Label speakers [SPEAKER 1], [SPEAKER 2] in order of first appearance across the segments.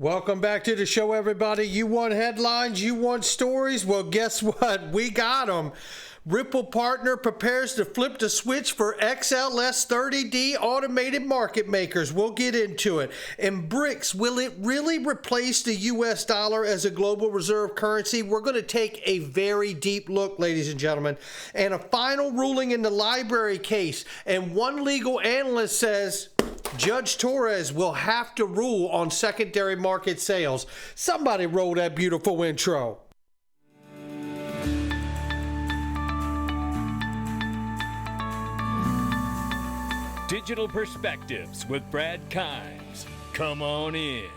[SPEAKER 1] Welcome back to the show, everybody. You want headlines? You want stories? Well, guess what? We got them. Ripple partner prepares to flip the switch for XLS-30d automated market makers. We'll get into it. And BRICS, will it really replace the US dollar as a global reserve currency? We're going to take a very deep look, ladies and gentlemen. And a final ruling in the library case. And one legal analyst says Judge Torres will have to rule on secondary market sales. Somebody roll that beautiful intro.
[SPEAKER 2] Digital Perspectives with Brad Kimes. Come on in.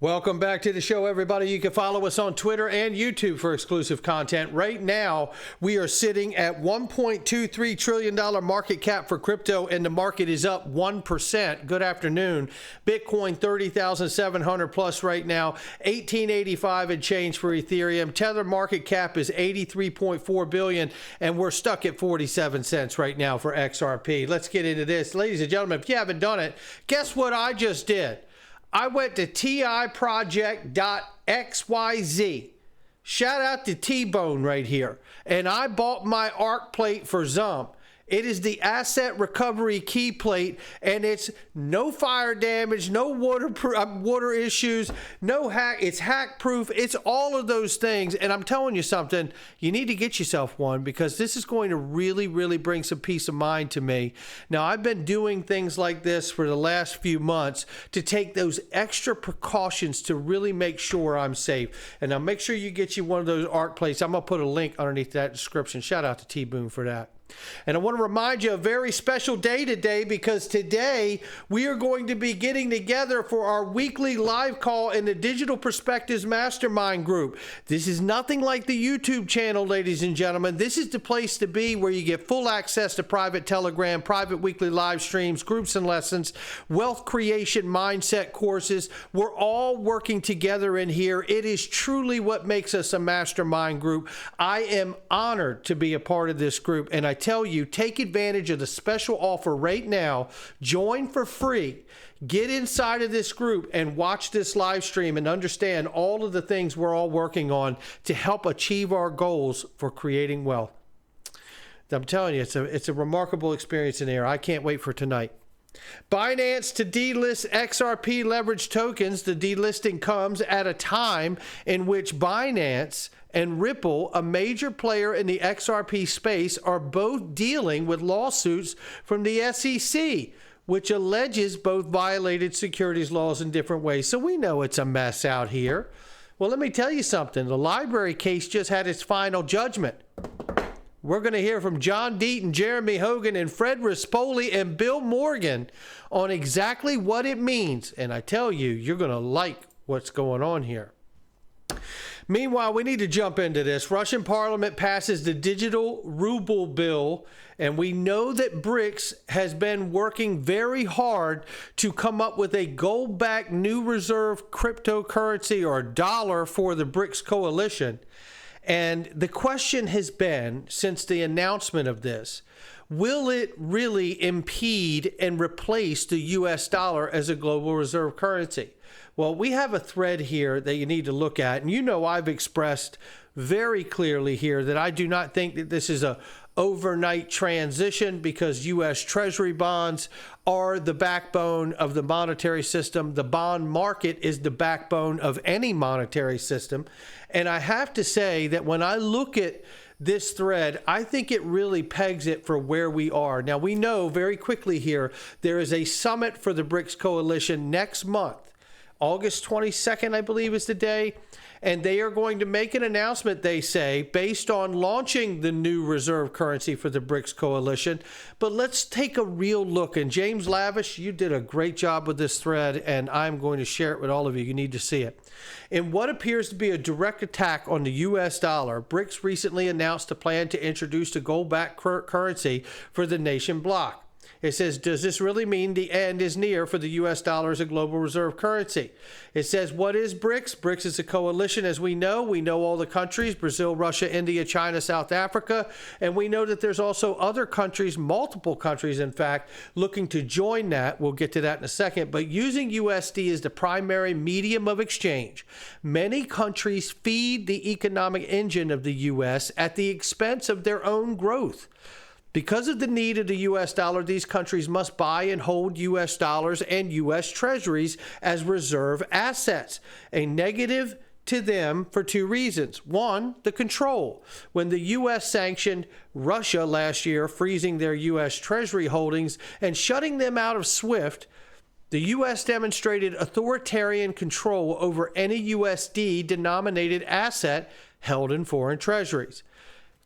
[SPEAKER 1] Welcome back to the show, everybody. You can follow us on Twitter and YouTube for exclusive content. Right now, we are sitting at $1.23 trillion market cap for crypto, and the market is up 1%. Good afternoon. Bitcoin, 30,700 plus right now, 1885 and change for Ethereum. Tether market cap is 83.4 billion, and we're stuck at 47 cents right now for XRP. Let's get into this. Ladies and gentlemen, if you haven't done it, guess what I just did? I went to tiproject.xyz. Shout out to T-Bone right here. And I bought my ARC plate for Zum. It is the asset recovery key plate, and it's no fire damage, no water issues, no hack. It's hack proof. It's all of those things. And I'm telling you something, you need to get yourself one because this is going to really, really bring some peace of mind to me. Now, I've been doing things like this for the last few months to take those extra precautions to really make sure I'm safe. And now make sure you get you one of those ARC plates. I'm going to put a link underneath that description. Shout out to T-Boone for that. And I want to remind you a very special day today because today we are going to be getting together for our weekly live call in the Digital Perspectives Mastermind group. This is nothing like the YouTube channel, ladies and gentlemen. This is the place to be where you get full access to private Telegram, private weekly live streams, groups and lessons, wealth creation mindset courses. We're all working together in here. It is truly what makes us a mastermind group. I am honored to be a part of this group, and I tell you, take advantage of the special offer right now. Join for free. Get inside of this group and watch this live stream and understand all of the things we're all working on to help achieve our goals for creating wealth. I'm telling you, it's a remarkable experience in there. I can't wait for tonight. Binance to delist XRP leveraged tokens. The delisting comes at a time in which Binance and Ripple, a major player in the XRP space, are both dealing with lawsuits from the SEC, which alleges both violated securities laws in different ways. So we know it's a mess out here. Well, let me tell you something. The library case just had its final judgment. We're going to hear from John Deaton, Jeremy Hogan, and Fred Rispoli and Bill Morgan on exactly what it means. And I tell you, you're going to like what's going on here. Meanwhile, we need to jump into this. Russian parliament passes the digital ruble bill, and we know that BRICS has been working very hard to come up with a gold-backed new reserve cryptocurrency or dollar for the BRICS coalition. And the question has been, since the announcement of this, will it really impede and replace the US dollar as a global reserve currency? Well, we have a thread here that you need to look at. And you know I've expressed very clearly here that I do not think that this is a overnight transition because U.S. Treasury bonds are the backbone of the monetary system. The bond market is the backbone of any monetary system. And I have to say that when I look at this thread, I think it really pegs it for where we are. Now, we know very quickly here, there is a summit for the BRICS coalition next month. August 22nd, I believe, is the day. And they are going to make an announcement, they say, based on launching the new reserve currency for the BRICS coalition. But let's take a real look. And James Lavish, you did a great job with this thread, and I'm going to share it with all of you. You need to see it. In what appears to be a direct attack on the U.S. dollar, BRICS recently announced a plan to introduce a gold-backed currency for the nation bloc. It says, does this really mean the end is near for the U.S. dollar as a global reserve currency? It says, what is BRICS? BRICS is a coalition, as we know. We know all the countries, Brazil, Russia, India, China, South Africa. And we know that there's also other countries, multiple countries, in fact, looking to join that. We'll get to that in a second. But using USD as the primary medium of exchange, many countries feed the economic engine of the U.S. at the expense of their own growth. Because of the need of the U.S. dollar, these countries must buy and hold U.S. dollars and U.S. treasuries as reserve assets, a negative to them for two reasons. One, the control. When the U.S. sanctioned Russia last year, freezing their U.S. treasury holdings and shutting them out of SWIFT, the U.S. demonstrated authoritarian control over any USD-denominated asset held in foreign treasuries.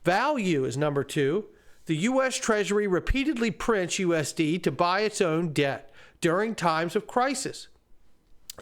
[SPEAKER 1] Value is number two. The U.S. Treasury repeatedly prints USD to buy its own debt during times of crisis,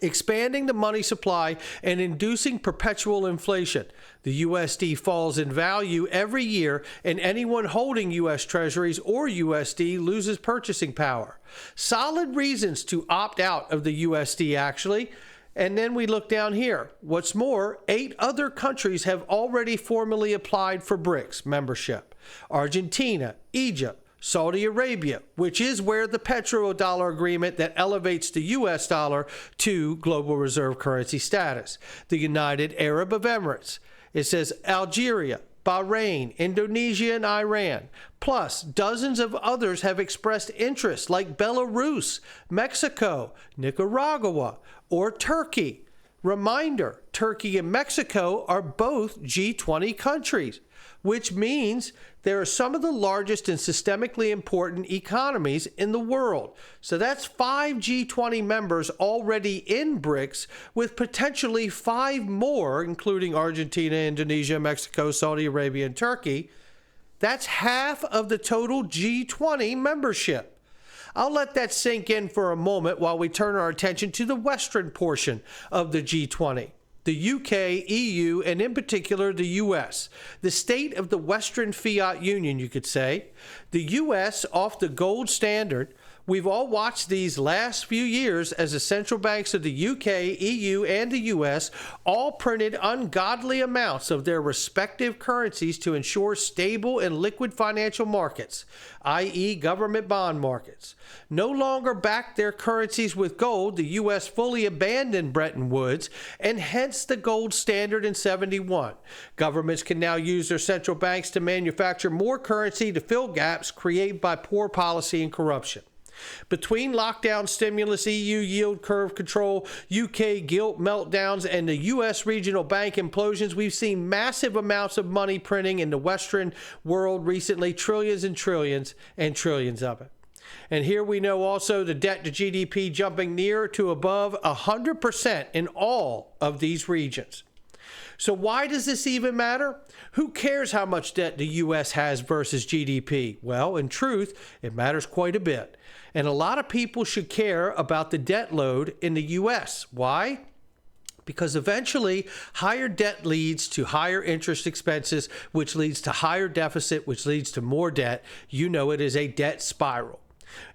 [SPEAKER 1] expanding the money supply and inducing perpetual inflation. The USD falls in value every year, and anyone holding U.S. Treasuries or USD loses purchasing power. Solid reasons to opt out of the USD, actually. And then we look down here. What's more, 8 other countries have already formally applied for BRICS membership. Argentina, Egypt, Saudi Arabia, which is where the petrodollar agreement that elevates the U.S. dollar to global reserve currency status. The United Arab Emirates. It says Algeria, Bahrain, Indonesia, and Iran. Plus, dozens of others have expressed interest, like Belarus, Mexico, Nicaragua, or Turkey. Reminder, Turkey and Mexico are both G20 countries, which means they are some of the largest and systemically important economies in the world. So that's 5 G20 members already in BRICS, with potentially 5 more, including Argentina, Indonesia, Mexico, Saudi Arabia, and Turkey. That's half of the total G20 membership. I'll let that sink in for a moment while we turn our attention to the Western portion of the G20. The UK, EU, and in particular the US, the state of the Western fiat union, you could say. The US off the gold standard. We've all watched these last few years as the central banks of the UK, EU, and the US all printed ungodly amounts of their respective currencies to ensure stable and liquid financial markets, i.e. government bond markets. No longer backed their currencies with gold, the US fully abandoned Bretton Woods, and hence the gold standard in 71. Governments can now use their central banks to manufacture more currency to fill gaps created by poor policy and corruption. Between lockdown stimulus, EU yield curve control, UK gilt meltdowns, and the US regional bank implosions, we've seen massive amounts of money printing in the Western world recently, trillions and trillions and trillions of it. And here we know also the debt to GDP jumping near to above 100% in all of these regions. So why does this even matter? Who cares how much debt the U.S. has versus GDP? Well, in truth, it matters quite a bit. And a lot of people should care about the debt load in the U.S. Why? Because eventually higher debt leads to higher interest expenses, which leads to higher deficit, which leads to more debt. You know, it is a debt spiral.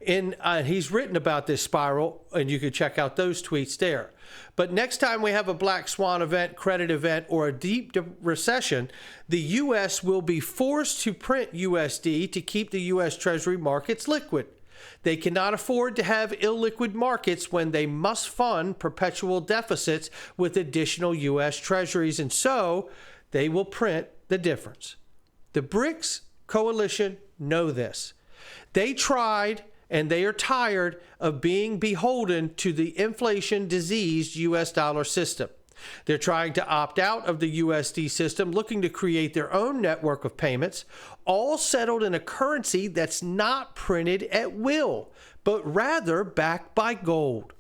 [SPEAKER 1] And he's written about this spiral, and you can check out those tweets there. But next time we have a black swan event, credit event, or a deep recession, the U.S. will be forced to print USD to keep the U.S. Treasury markets liquid. They cannot afford to have illiquid markets when they must fund perpetual deficits with additional U.S. Treasuries, and so they will print the difference. The BRICS coalition know this. They tried, and they are tired of being beholden to the inflation-diseased U.S. dollar system. They're trying to opt out of the USD system, looking to create their own network of payments, all settled in a currency that's not printed at will, but rather backed by gold.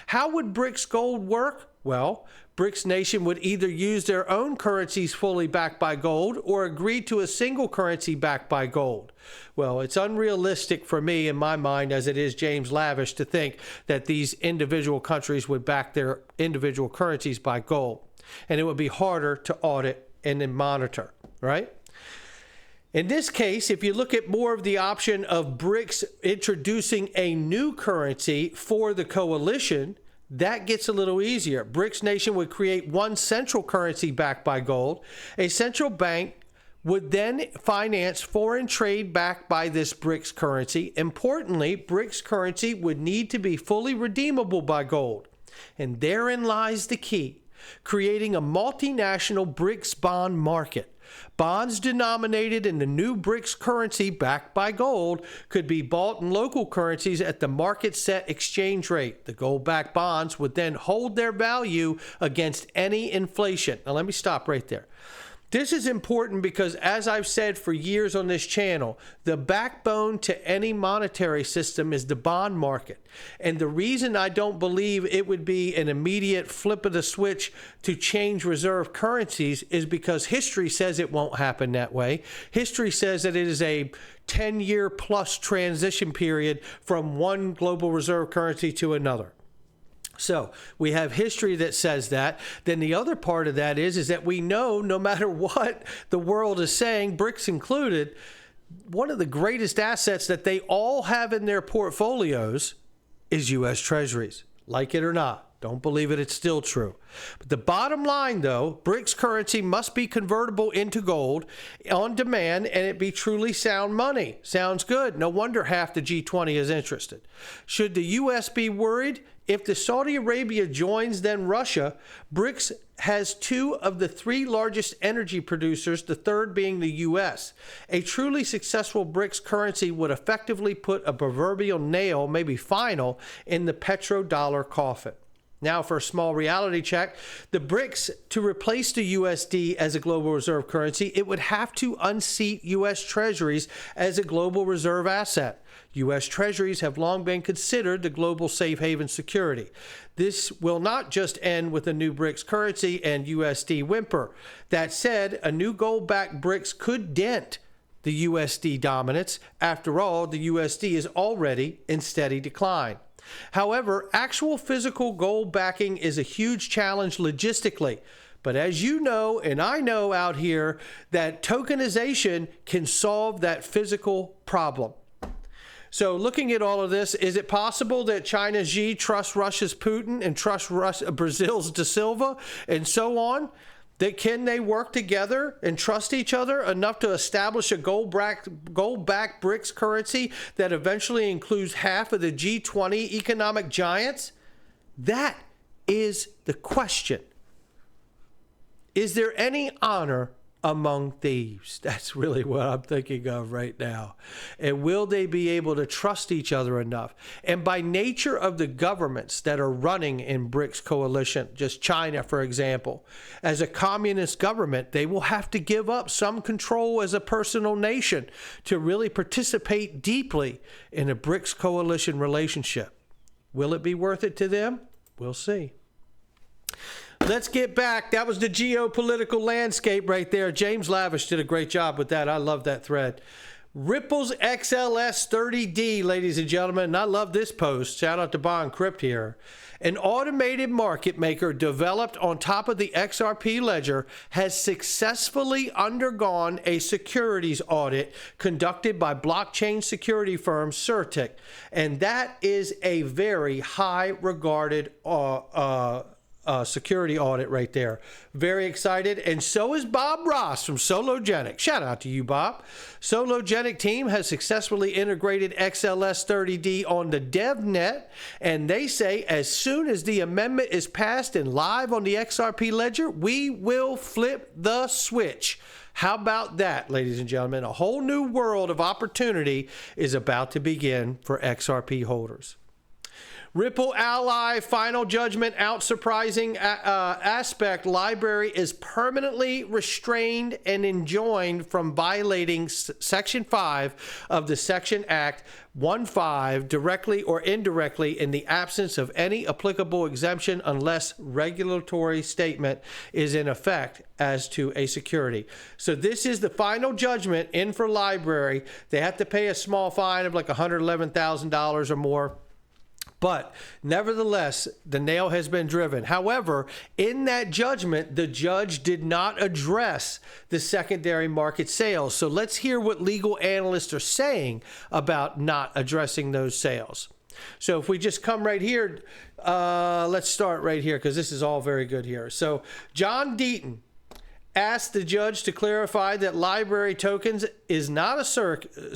[SPEAKER 1] How would BRICS gold work? Well, BRICS nation would either use their own currencies fully backed by gold or agree to a single currency backed by gold. Well, it's unrealistic for me in my mind, as it is James Lavish, to think that these individual countries would back their individual currencies by gold. And it would be harder to audit and then monitor, right? In this case, if you look at more of the option of BRICS introducing a new currency for the coalition, that gets a little easier. BRICS nation would create one central currency backed by gold. A central bank would then finance foreign trade backed by this BRICS currency. Importantly, BRICS currency would need to be fully redeemable by gold. And therein lies the key, creating a multinational BRICS bond market. Bonds denominated in the new BRICS currency backed by gold could be bought in local currencies at the market set exchange rate. The gold-backed bonds would then hold their value against any inflation. Now, let me stop right there. This is important because, as I've said for years on this channel, the backbone to any monetary system is the bond market. And the reason I don't believe it would be an immediate flip of the switch to change reserve currencies is because history says it won't happen that way. History says that it is a 10-year plus transition period from one global reserve currency to another. So we have history that says that. Then the other part of that is that we know no matter what the world is saying, BRICS included, one of the greatest assets that they all have in their portfolios is U.S. Treasuries. Like it or not. Don't believe it, it's still true. But the bottom line, though, BRICS currency must be convertible into gold on demand and it be truly sound money. Sounds good. No wonder half the G20 is interested. Should the U.S. be worried? If the Saudi Arabia joins, then Russia. BRICS has two of the three largest energy producers, the third being the U.S. A truly successful BRICS currency would effectively put a proverbial nail, maybe final, in the petrodollar coffin. Now, for a small reality check, the BRICS, to replace the USD as a global reserve currency, it would have to unseat U.S. Treasuries as a global reserve asset. U.S. Treasuries have long been considered the global safe haven security. This will not just end with a new BRICS currency and USD whimper. That said, a new gold-backed BRICS could dent the USD dominance. After all, the USD is already in steady decline. However, actual physical gold backing is a huge challenge logistically. But as you know, and I know out here, that tokenization can solve that physical problem. So looking at all of this, is it possible that China's Xi trusts Russia's Putin and trusts Brazil's Da Silva and so on? Can they work together and trust each other enough to establish a gold-backed BRICS currency that eventually includes half of the G20 economic giants? That is the question. Is there any honor among thieves? That's really what I'm thinking of right now. And will they be able to trust each other enough? And by nature of the governments that are running in BRICS coalition, just China, for example, as a communist government, they will have to give up some control as a personal nation to really participate deeply in a BRICS coalition relationship. Will it be worth it to them? We'll see. Let's get back. That was the geopolitical landscape right there. James Lavish did a great job with that. I love that thread. Ripple's XLS-30d, ladies and gentlemen. And I love this post. Shout out to Bond Crypt here. An automated market maker developed on top of the XRP ledger has successfully undergone a securities audit conducted by blockchain security firm Certic. And that is a very high regarded security audit right there. Very excited. And so is Bob Ross from Sologenic. Shout out to you, Bob. Sologenic team has successfully integrated XLS-30d on the DevNet. And they say as soon as the amendment is passed and live on the XRP ledger, we will flip the switch. How about that, ladies and gentlemen? A whole new world of opportunity is about to begin for XRP holders. Ripple Ally final judgment out. Surprising aspect. Library is permanently restrained and enjoined from violating Section 5 of the Section Act 1.5 directly or indirectly in the absence of any applicable exemption unless regulatory statement is in effect as to a security. So this is the final judgment in for Library. They have to pay a small fine of like $111,000 or more. But nevertheless, the nail has been driven. However, in that judgment, the judge did not address the secondary market sales. So let's hear what legal analysts are saying about not addressing those sales. So if we just come right here, let's start right here because this is all very good here. So John Deaton asked the judge to clarify that library tokens is not a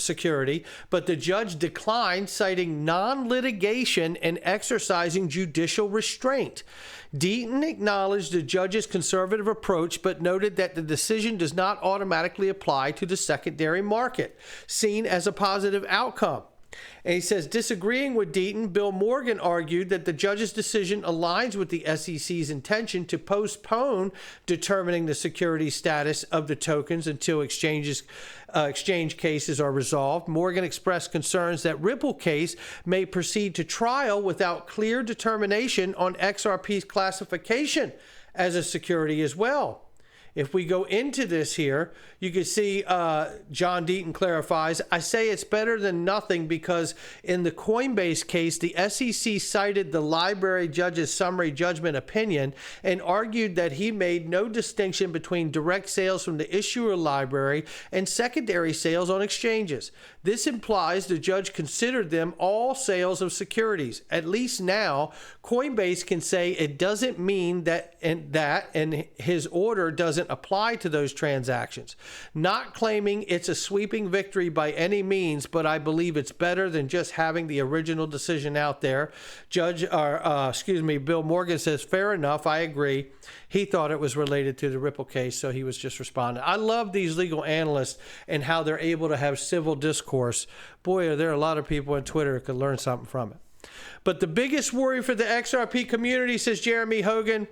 [SPEAKER 1] security, but the judge declined, citing non-litigation and exercising judicial restraint. Deaton acknowledged the judge's conservative approach, but noted that the decision does not automatically apply to the secondary market, seen as a positive outcome. And he says, disagreeing with Deaton, Bill Morgan argued that the judge's decision aligns with the SEC's intention to postpone determining the security status of the tokens until exchange cases are resolved. Morgan expressed concerns that Ripple case may proceed to trial without clear determination on XRP's classification as a security as well. If we go into this here, you can see John Deaton clarifies, I say it's better than nothing because in the Coinbase case, the SEC cited the library judge's summary judgment opinion and argued that he made no distinction between direct sales from the issuer library and secondary sales on exchanges. This implies the judge considered them all sales of securities. At least now, Coinbase can say it doesn't mean that and his order doesn't apply to those transactions. Not claiming it's a sweeping victory by any means, but I believe it's better than just having the original decision out there. Bill Morgan says, fair enough, I agree. He thought it was related to the Ripple case, so he was just responding. I love these legal analysts and how they're able to have civil discourse. Boy, are there a lot of people on Twitter who could learn something from it. But the biggest worry for the XRP community, says Jeremy Hogan,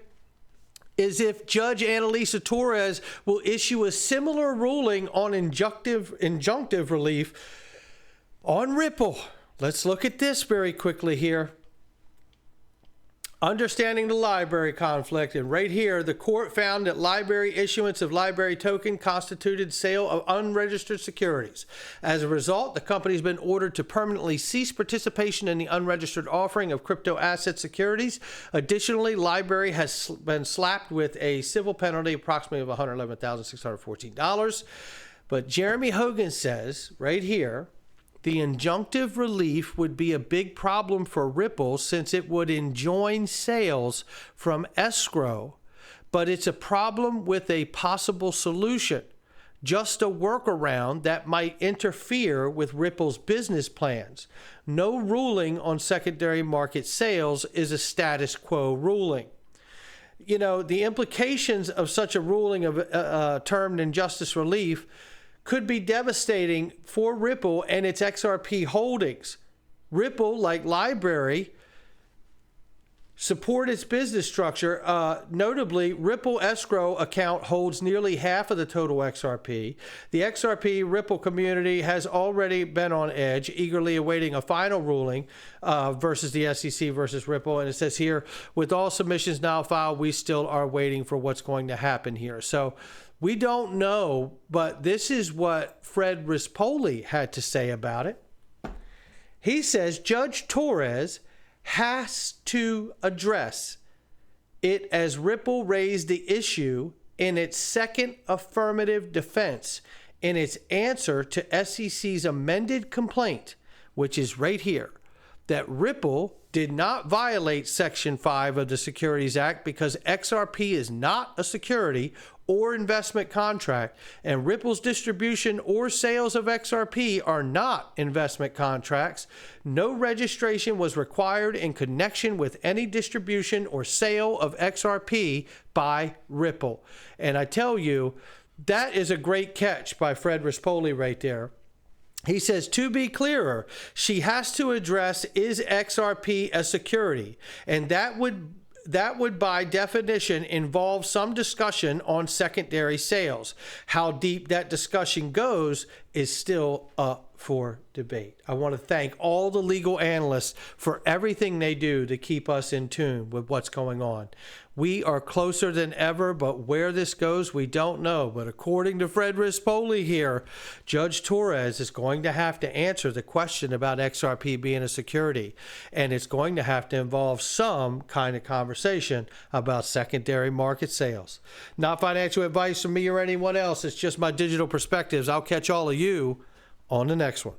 [SPEAKER 1] is if Judge Annalisa Torres will issue a similar ruling on injunctive relief on Ripple. Let's look at this very quickly here. Understanding the library conflict, and right here, the court found that library issuance of library token constituted sale of unregistered securities. As a result, the company has been ordered to permanently cease participation in the unregistered offering of crypto asset securities. Additionally, library has been slapped with a civil penalty approximately of $111,614. But Jeremy Hogan says right here, the injunctive relief would be a big problem for Ripple since it would enjoin sales from escrow, but it's a problem with a possible solution, just a workaround that might interfere with Ripple's business plans. No ruling on secondary market sales is a status quo ruling. You know, the implications of such a ruling of termed injustice relief could be devastating for Ripple and its XRP holdings. Ripple, like Library, support its business structure. Notably, Ripple escrow account holds nearly half of the total XRP. The XRP Ripple community has already been on edge, eagerly awaiting a final ruling versus the SEC versus Ripple. And it says here, with all submissions now filed, we still are waiting for what's going to happen here. So we don't know, but this is what Fred Rispoli had to say about it. He says Judge Torres has to address it as Ripple raised the issue in its second affirmative defense in its answer to SEC's amended complaint, which is right here, that Ripple did not violate Section 5 of the Securities Act because XRP is not a security or investment contract, and Ripple's distribution or sales of XRP are not investment contracts. No registration was required in connection with any distribution or sale of XRP by Ripple. And I tell you, that is a great catch by Fred Rispoli right there. He says, to be clearer, she has to address, is XRP a security? And that would by definition involve some discussion on secondary sales. How deep that discussion goes is still up for debate. I want to thank all the legal analysts for everything they do to keep us in tune with what's going on. We are closer than ever, but where this goes, we don't know. But according to Fred Rispoli here, Judge Torres is going to have to answer the question about XRP being a security, and it's going to have to involve some kind of conversation about secondary market sales. Not financial advice from me or anyone else. It's just my digital perspectives. I'll catch all of you on the next one.